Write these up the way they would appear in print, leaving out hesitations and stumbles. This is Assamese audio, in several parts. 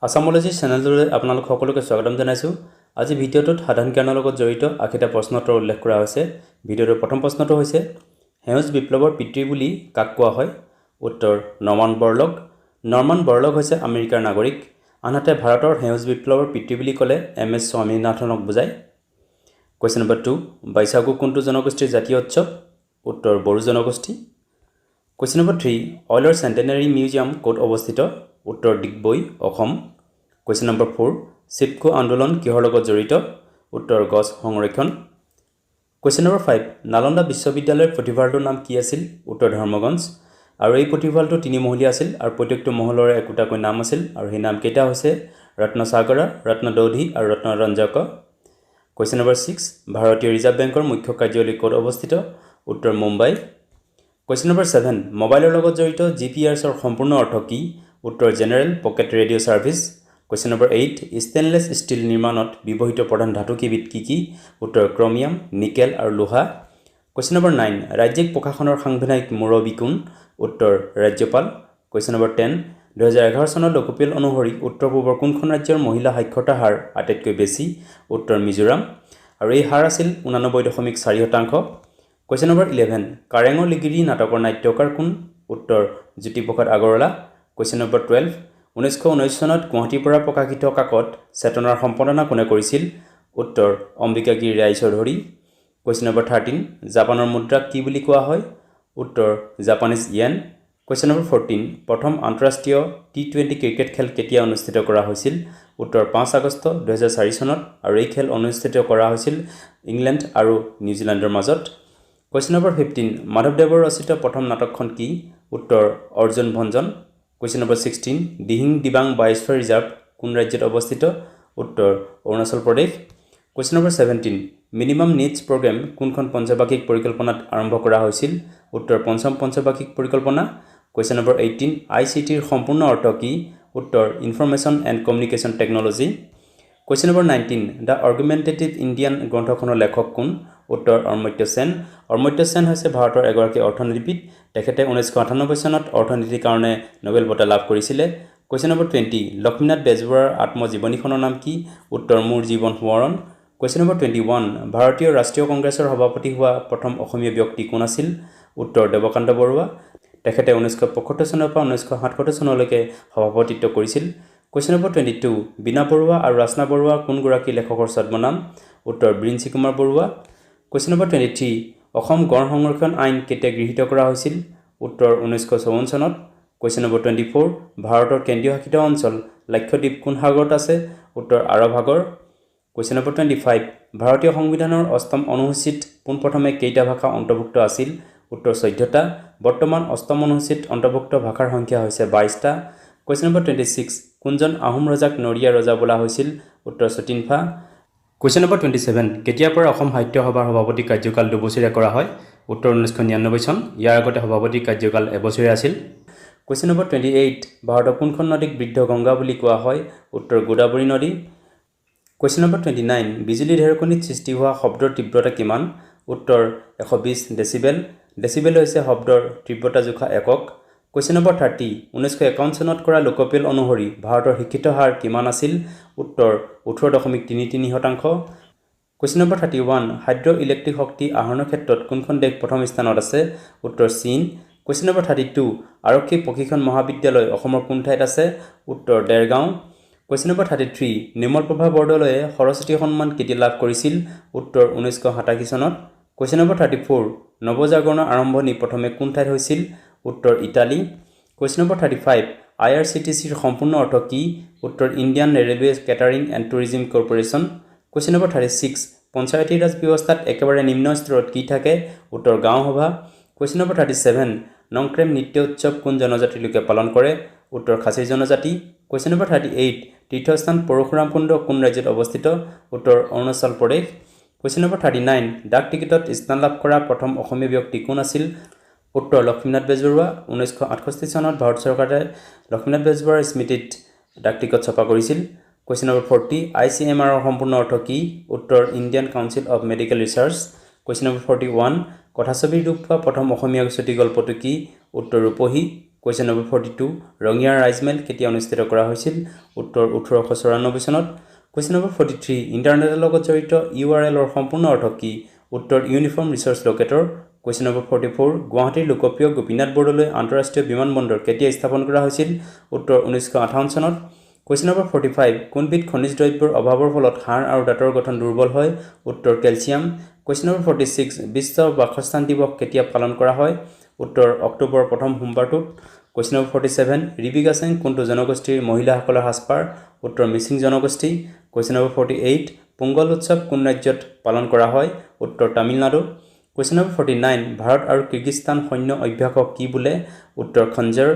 আসামোলজি চেনেলটোলৈ আপোনালোক সকলোকে স্বাগতম জনাইছোঁ। আজি ভিডিঅ'টোত সাধাৰণ জ্ঞানৰ লগত জড়িত ৮টা প্ৰশ্ন উত্তৰ উল্লেখ কৰা হৈছে। ভিডিঅ'টোৰ প্ৰথম প্ৰশ্নটো হৈছে সেউজ বিপ্লৱৰ পিতৃ বুলি কাক কোৱা হয়? উত্তৰ নৰ্মান বৰলগ। নৰ্মান বৰলগ হৈছে আমেৰিকাৰ নাগৰিক। আনহাতে ভাৰতৰ সেউজ বিপ্লৱৰ পিতৃ বুলি ক'লে MS স্বামীনাথনক বুজায়। কুৱেশ্যন নম্বৰ 2, বৈশাগু কোনটো জনগোষ্ঠীৰ জাতীয় উৎসৱ? উত্তৰ বড়ো জনগোষ্ঠী। কুৱেশ্যন নম্বৰ 3, অইলৰ চেণ্টেনাৰী মিউজিয়াম ক'ত অৱস্থিত? উত্তৰ ডিগবৈ, অসম। কুৱেশ্যন নম্বৰ 4, চিপকো আন্দোলন কিহৰ লগত জড়িত? উত্তৰ গছ সংৰক্ষণ। কুৱেশ্যন নম্বৰ 5, নালন্দা বিশ্ববিদ্যালয়ৰ পুথিভঁৰালটোৰ নাম কি আছিল? উত্তৰ ধৰ্মগঞ্জ। আৰু এই পুথিভঁৰালটো 3 মহলীয়া আছিল আৰু প্ৰত্যেকটো মহলৰে একোটাকৈ নাম আছিল আৰু সেই নামকেইটা হৈছে ৰত্নসাগৰা, ৰত্নদৌধি আৰু ৰত্নৰঞ্জক। কুৱেশ্যন নম্বৰ 6, ভাৰতীয় ৰিজাৰ্ভ বেংকৰ মুখ্য কাৰ্যালয় ক'ত অৱস্থিত? উত্তৰ মুম্বাই। কুৱেশ্যন নম্বৰ 7, মোবাইলৰ লগত জড়িত GPRSৰ সম্পূৰ্ণ অৰ্থ কি? উত্তৰ general pocket radio' service. Question number 8, stainless steel নিৰ্মাণত ব্যৱহৃত প্ৰধান ধাতু কেইবিধ কি কি? উত্তৰ ক্ৰমিয়াম, নিকেল আৰু লোহা। কুৱেশ্যন নম্বৰ 9, ৰাজ্যিক প্ৰশাসনৰ সাংবিধানিক মুৰব্বী কোন? উত্তৰ ৰাজ্যপাল। কুৱেশ্যন নম্বৰ 10, 2011 চনৰ লোকপিয়ল অনুসৰি উত্তৰ পূবৰ কোনখন ৰাজ্যৰ মহিলা সাক্ষৰতা হাৰ আটাইতকৈ বেছি? উত্তৰ মিজোৰাম। আৰু এই হাৰ আছিল 89.4%। কুৱেশ্যন নম্বৰ 11, কাৰেঙৰ লিগিৰি নাটকৰ নাট্যকাৰ কোন? উত্তৰ জ্যোতিপ্ৰসাদ আগৰৱালা। কুৱেশ্যন নম্বৰ 12, 1919 চনত গুৱাহাটীৰ পৰা প্ৰকাশিত কাকত চেতনাৰ সম্পাদনা কোনে কৰিছিল? উত্তৰ অম্বিকাগিৰি ৰায়চৌধুৰী। কুৱেশ্যন নম্বৰ 13, জাপানৰ মুদ্ৰাক কি বুলি কোৱা হয়? উত্তৰ জাপানীজ য়েন। কুৱেশ্যন নম্বৰ 14, প্ৰথম আন্তঃৰাষ্ট্ৰীয় T20 ক্ৰিকেট খেল কেতিয়া অনুষ্ঠিত কৰা হৈছিল? উত্তৰ 5 আগষ্ট 2004 চনত আৰু এই খেল অনুষ্ঠিত কৰা হৈছিল ইংলেণ্ড আৰু নিউজিলেণ্ডৰ মাজত। কুৱেশ্যন নম্বৰ 15, মাধৱদেৱৰ ৰচিত প্ৰথম নাটকখন কি? উত্তৰ Arjun Bhanjan. Question number 16, Dihing Dibang biosphere reserve কোন ৰাজ্যত অৱস্থিত? উত্তৰ Arunachal Pradesh. Question number 17, minimum needs programme কোনখন পঞ্চবাৰ্ষিক পৰিকল্পনাত আৰম্ভ কৰা হৈছিল? উত্তৰ পঞ্চম পঞ্চবাৰ্ষিক পৰিকল্পনা। কুৱেশ্যন নম্বৰ 18, ICTৰ সম্পূৰ্ণ অৰ্থ কি? উত্তৰ information and communication technology. Question number 19, the argumentative Indian গ্ৰন্থখনৰ লেখক কোন? উত্তৰ অমৰ্ত্য সেন। অমৰ্ত্য সেন হৈছে ভাৰতৰ এগৰাকী অৰ্থনীতিবিদ। তেখেতে 1998 চনত অৰ্থনীতিৰ কাৰণে নোবেল বঁটা লাভ কৰিছিলে। কুৱেশ্যন নম্বৰ 20, লক্ষ্মীনাথ বেজবৰুৱাৰ আত্মজীৱনীখনৰ নাম কি? উত্তৰ মোৰ জীৱন সোঁৱৰণ। কুৱেশ্যন নম্বৰ 21, ভাৰতীয় ৰাষ্ট্ৰীয় কংগ্ৰেছৰ সভাপতি হোৱা প্ৰথম অসমীয়া ব্যক্তি কোন আছিল? উত্তৰ দেৱকান্ত বৰুৱা। তেখেতে 1975 চনৰ পৰা 1977 চনলৈকে সভাপতিত্ব কৰিছিল। কুৱেশ্যন নম্বৰ 22, বীণা বৰুৱা আৰু ৰচনা বৰুৱা কোনগৰাকী লেখকৰ ছদ্মনাম? উত্তৰ বিৰিঞ্চি কুমাৰ বৰুৱা। কুৱেশ্যন নম্বৰ 23, অসম গড় সংৰক্ষণ আইন কেতিয়া গৃহীত কৰা হৈছিল? উত্তৰ 1954 চনত। কুৱেশ্যন নম্বৰ 24, ভাৰতৰ কেন্দ্ৰীয় শাসিত অঞ্চল লাক্ষদ্বীপ কোন সাগৰত আছে? উত্তৰ আৰৱ সাগৰ। কুৱেশ্যন নম্বৰ 25, ভাৰতীয় সংবিধানৰ 8ম অনুসূচীত পোনপ্ৰথমে কেইটা ভাষা অন্তৰ্ভুক্ত আছিল? উত্তৰ 14টা। বৰ্তমান 8ম অনুসূচীত অন্তৰ্ভুক্ত ভাষাৰ সংখ্যা হৈছে 22টা। কুৱেশ্যন নম্বৰ 26, কোনজন আহোম ৰজাক নৰিয়া ৰজা বোলা হৈছিল? উত্তৰ চতিনফা। কুৱেশ্যন নম্বৰ 27, কেতিয়াৰ পৰা অসম সাহিত্য সভাৰ সভাপতি কাৰ্যকাল 2 বছৰীয়া কৰা হয়? উত্তৰ 1999 চন। ইয়াৰ আগতে সভাপতি কাৰ্যকাল 1 বছৰীয়া আছিল। কুৱেশ্যন নম্বৰ 28, ভাৰতৰ কোনখন নদীক বৃদ্ধ গংগা বুলি কোৱা হয়? উত্তৰ গোদাবৰী নদী। কুৱেশ্যন নম্বৰ 29, বিজুলী ঢেৰেকণিত সৃষ্টি হোৱা শব্দৰ তীব্ৰতা কিমান? উত্তৰ 120 ডেচিবেল। ডেচিবেল হৈছে শব্দৰ তীব্ৰতা জোখা একক। কুৱেশ্যন নম্বৰ 30, 1951 চনত কৰা লোকপিয়ল অনুসৰি ভাৰতৰ শিক্ষিত হাৰ কিমান আছিল? উত্তৰ 18.33%। কুৱেশ্যন নম্বৰ 31, হাইড্ৰ ইলেক্ট্ৰিক শক্তি আহৰণৰ ক্ষেত্ৰত কোনখন দেশ প্ৰথম স্থানত আছে? উত্তৰ চীন। কুৱেশ্যন নম্বৰ 32, আৰক্ষী প্ৰশিক্ষণ মহাবিদ্যালয় অসমৰ কোন ঠাইত আছে? উত্তৰ দেৰগাঁও। কুৱেশ্যন নম্বৰ 33, নিৰ্মল প্ৰভা বৰদলৈয়ে সৰস্বতী সন্মান কেতিয়া লাভ কৰিছিল? উত্তৰ 1987 চনত। কুৱেশ্যন নম্বৰ 34, নৱজাগৰণৰ আৰম্ভণি প্ৰথমে কোন ঠাইত হৈছিল? উত্তৰ ইটালী। কুৱেশ্যন নম্বৰ 35, IRCTCৰ সম্পূৰ্ণ অৰ্থ কি? উত্তৰ Indian railway catering and tourism corporation. Question number 36, Panchayati Raj ব্যৱস্থাত একেবাৰে নিম্ন স্তৰত কি থাকে? উত্তৰ গাঁও সভা। কুৱেশ্যন নম্বৰ 37, নংক্ৰেম নৃত্য উৎসৱ কোন জনজাতিৰ লোকে পালন কৰে? উত্তৰ খাচী জনজাতি। কুৱেশ্যন নম্বৰ 38, তীৰ্থস্থান পৰশুৰাম কুণ্ড কোন ৰাজ্যত অৱস্থিত? উত্তৰ অৰুণাচল প্ৰদেশ। কুৱেশ্যন নম্বৰ 39, ডাক টিকটত স্থান লাভ কৰা প্ৰথম অসমীয়া ব্যক্তি কোন আছিল? উত্তৰ লক্ষ্মীনাথ বেজবৰুৱা। 1968 চনত ভাৰত চৰকাৰে লক্ষ্মীনাথ বেজবৰুৱাৰ স্মৃতিত ডাক টিকট ছপা কৰিছিল। কুৱেশ্যন নম্বৰ 40, ICMRৰ সম্পূৰ্ণ অৰ্থ কি? উত্তৰ Indian council of medical research. Question number 41, কথাছবিৰ ৰূপ পোৱা প্ৰথম অসমীয়া চুটি গল্পটো কি? উত্তৰ ৰূপহী। কুৱেশ্যন নম্বৰ 42 ৰঙিয়াৰ ৰাইজমেল কেতিয়া অনুষ্ঠিত কৰা হৈছিল উত্তৰ 1894 চনত কুৱেশ্যন নম্বৰ 43 ইণ্টাৰনেটৰ লগত জড়িত URL ৰ সম্পূৰ্ণ অৰ্থ কি উত্তৰ ইউনিফৰ্ম ৰিচোৰ্চ লোকেটৰ কুৱেশ্যন নম্বৰ 44 গুৱাহাটীৰ লোকপ্ৰিয় গোপীনাথ বৰদলৈ আন্তঃৰাষ্ট্ৰীয় বিমানবন্দৰ কেতিয়া স্থাপন কৰা হৈছিল উত্তৰ 1958 চনত কুৱেশ্যন নম্বৰ 45 কোনবিধ খনিজ দ্ৰব্যৰ অভাৱৰ ফলত হাড় আৰু দাঁতৰ গঠন দুৰ্বল হয় উত্তৰ কেলছিয়াম কুৱেশ্যন নম্বৰ 46 বিশ্ব বাসস্থান দিৱস কেতিয়া পালন কৰা হয় উত্তৰ অক্টোবৰৰ প্ৰথম সোমবাৰটোত কুৱেশ্যন নম্বৰ 47 ৰিবিকা সিং কোনটো জনগোষ্ঠীৰ মহিলাসকলৰ সাজপাৰ উত্তৰ মিচিং জনগোষ্ঠী কুৱেশ্যন নম্বৰ 48 পোংগল উৎসৱ কোন ৰাজ্যত পালন কৰা হয় উত্তৰ তামিলনাডু কুৱেশ্যন নম্বৰ 49 ভাৰত আৰু কিৰ্গিস্তান সৈন্য অভ্যাসক কি বোলে উত্তৰ খঞ্জৰ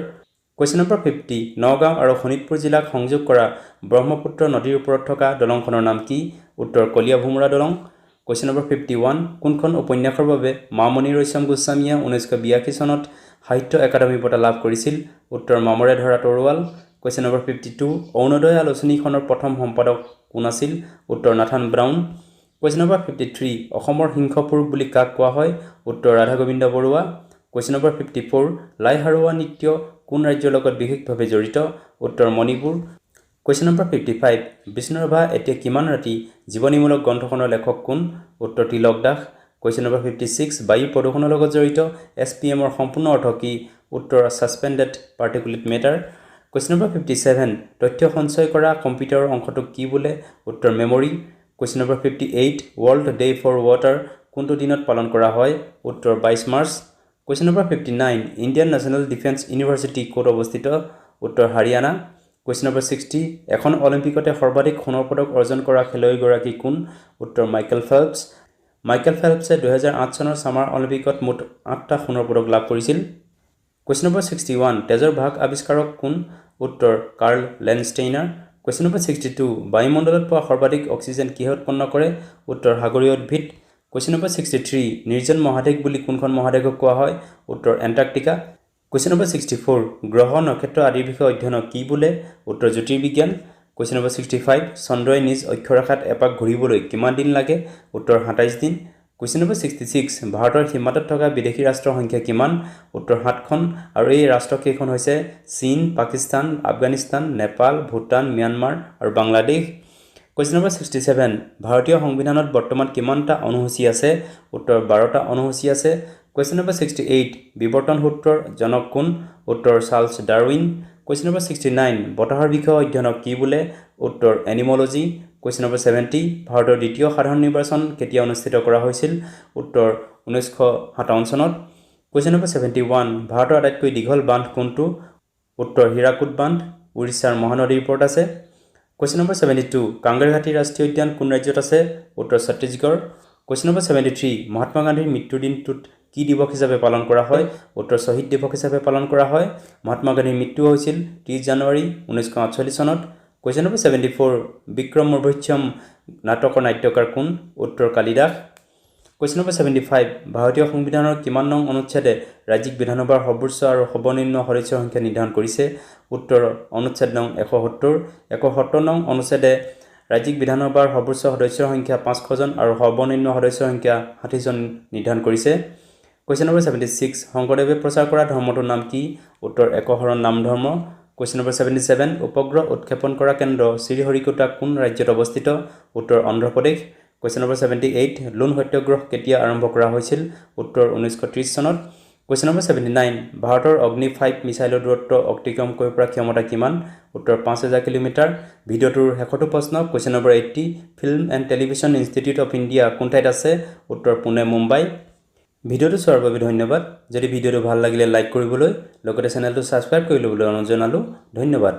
কুৱেশ্যন নম্বৰ 50 নগাঁও আৰু শোণিতপুৰ জিলাক সংযোগ কৰা ব্ৰহ্মপুত্ৰ নদীৰ ওপৰত থকা দলংখনৰ নাম কি উত্তৰ কলিয়া ভোমোৰা দলং কুৱেশ্যন নম্বৰ 51 কোনখন উপন্যাসৰ বাবে মামণি ৰয়ছম গোস্বামীয়ে 1982 চনত সাহিত্য একাডেমী বঁটা লাভ কৰিছিল উত্তৰ মামৰে ধৰা তৰোৱাল কুৱেশ্যন নম্বৰ 52 অৰুণোদয় আলোচনীখনৰ প্ৰথম সম্পাদক কোন আছিল উত্তৰ নাথান ব্ৰাউন কুৱেশ্যন নম্বৰ 53 অসমৰ সিংহ পুৰুষ বুলি কাক কোৱা হয় উত্তৰ ৰাধা গোবিন্দ বৰুৱা কুৱেশ্যন নম্বৰ 54 লাই হাৰুৱা নৃত্য কোন ৰাজ্যৰ লগত বিশেষভাৱে জড়িত উত্তৰ মণিপুৰ কুৱেশ্যন নম্বৰ 55 বিষ্ণুৰাভা এতিয়া কিমান ৰাতি জীৱনীমূলক গ্ৰন্থখনৰ লেখক কোন উত্তৰ তিলক দাস কুৱেশ্যন নম্বৰ 56 বায়ু প্ৰদূষণৰ লগত জড়িত SPM ৰ সম্পূৰ্ণ অৰ্থ কি উত্তৰ suspended particulate matter question number 57 তথ্য সঞ্চয় কৰা কম্পিউটাৰৰ অংশটোক কি বোলে উত্তৰ memory question number 58 World Day for Water কোনটো দিনত পালন কৰা হয় উত্তৰ 22 March question number 59 Indian National Defence University ক'ত অৱস্থিত উত্তৰ হাৰিয়ানা কুৱেশ্যন নম্বৰ 60 এখন অলিম্পিকতে সৰ্বাধিক সোণৰ পদক অৰ্জন কৰা খেলুৱৈগৰাকী কোন উত্তৰ মাইকেল ফেল্পছে 2008 চনৰ ছামাৰ অলিম্পিকত মুঠ 8টা সোণৰ পদক লাভ কৰিছিল কুৱেশ্যন নম্বৰ 61 তেজৰ ভাগ আৱিষ্কাৰক কোন উত্তৰ কাৰ্ল লেণ্ডষ্টেইনাৰ কুৱেশ্যন নম্বৰ 62 বায়ুমণ্ডলত পোৱা সৰ্বাধিক অক্সিজেন কিহে উৎপন্ন কৰে উত্তৰ সাগৰীয় উদ্ভিদ কুৱেশ্যন নম্বৰ 63 নিৰ্জন মহাদেশ বুলি কোনখন মহাদেশক কোৱা হয় উত্তৰ এণ্টাৰ্কটিকা কুৱেশ্যন নম্বৰ 64 গ্ৰহ নক্ষত্ৰ আদিৰ বিষয়ে অধ্যয়নক কি বোলে উত্তৰ জ্যোতিৰ্বিজ্ঞান কুৱেশ্যন নম্বৰ 65 চন্দ্ৰই নিজ অক্ষৰেখাত এপাক ঘূৰিবলৈ কিমান দিন লাগে উত্তৰ 27 দিন কুৱেশ্যন নম্বৰ 66 ভাৰতৰ সীমান্তত থকা বিদেশী ৰাষ্ট্ৰৰ সংখ্যা কিমান উত্তৰ 7খন আৰু এই ৰাষ্ট্ৰকেইখন হৈছে চীন পাকিস্তান আফগানিস্তান নেপাল ভূটান ম্যানমাৰ আৰু বাংলাদেশ কুৱেশ্যন নম্বৰ 67 ভাৰতীয় সংবিধানত বৰ্তমান কিমানটা অনুসূচী আছে উত্তৰ 12টা অনুসূচী আছে কুৱেশ্যন নম্বৰ 68 বিৱৰ্তন সূত্ৰৰ জনক কোন উত্তৰ চাৰ্লছ ডাৰউইন কুৱেশ্যন নম্বৰ 69 বতাহৰ বিষয়ে অধ্যয়নক কি বোলে উত্তৰ এনিমলজি কুৱেশ্যন নম্বৰ 70 ভাৰতৰ দ্বিতীয় সাধাৰণ নিৰ্বাচন কেতিয়া অনুষ্ঠিত কৰা হৈছিল উত্তৰ 1957 চনত কুৱেশ্যন নম্বৰ 71 ভাৰতৰ আটাইতকৈ দীঘল বান্ধ কোনটো উত্তৰ হীৰাকুদ বান্ধ উৰিষ্যাৰ মহানদীৰ ওপৰত আছে কুৱেশ্যন নম্বৰ 72 কাংগেৰঘাটি ৰাষ্ট্ৰীয় উদ্যান কোন ৰাজ্যত আছে উত্তৰ ছত্তীশগড় কুৱেশ্যন নম্বৰ 73 মহাত্মা গান্ধীৰ মৃত্যুৰ দিনটোত কি দিৱস হিচাপে পালন কৰা হয় উত্তৰ শ্বহীদ দিৱস হিচাপে পালন কৰা হয় মহাত্মা গান্ধীৰ মৃত্যু হৈছিল 30 জানুৱাৰী 1948 চনত কুৱেশ্যন নম্বৰ 74 বিক্ৰম মৰ্ভত্যম নাটকৰ নাট্যকাৰ কোন উত্তৰ কালিদাস কুৱেশ্যন নম্বৰ 75 ভাৰতীয় সংবিধানৰ কিমান নং অনুচ্ছেদে ৰাজ্যিক বিধানসভাৰ সৰ্বোচ্চ আৰু সৰ্বনিম্ন সদস্যৰ সংখ্যা নিৰ্ধাৰণ কৰিছে উত্তৰ অনুচ্ছেদ নং 170 নং অনুচ্ছেদে ৰাজ্যিক বিধানসভাৰ সৰ্বোচ্চ সদস্যৰ সংখ্যা 500 জন আৰু সৰ্বনিম্ন সদস্যৰ সংখ্যা 60 জন নিৰ্ধাৰণ কৰিছে কুৱেশ্যন নম্বৰ 76 শংকৰদেৱে প্ৰচাৰ কৰা ধৰ্মটোৰ নাম কি উত্তৰ একশৰণ নাম ধৰ্ম কুৱেশ্যন নম্বৰ 77 উপগ্ৰহ উৎক্ষেপণ কৰা কেন্দ্ৰ শ্ৰীহৰিকোটা কোন ৰাজ্যত অৱস্থিত উত্তৰ অন্ধ্ৰপ্ৰদেশ কুৱেশ্যন নম্বৰ 78 লোণ সত্যাগ্ৰহ কেতিয়া আৰম্ভ কৰা হৈছিল উত্তৰ 1930 চনত কুৱেশ্যন নম্বৰ 79 ভাৰতৰ অগ্নি 5 মিছাইলৰ দূৰত্ব অতিক্ৰম কৰিব পৰা ক্ষমতা কিমান উত্তৰ 5000 কিলোমিটাৰ ভিডিঅ'টোৰ শেষৰটো প্ৰশ্ন question number 80 film and television institute of India কোন ঠাইত আছে উত্তৰ পুনে মুম্বাই ভিডিঅ'টো চোৱাৰ বাবে ধন্যবাদ যদি ভিডিঅ'টো ভাল লাগিলে লাইক কৰিবলৈ লগতে চেনেলটো ছাবস্ক্ৰাইব কৰি ল'বলৈ অনুৰোধ জনালোঁ ধন্যবাদ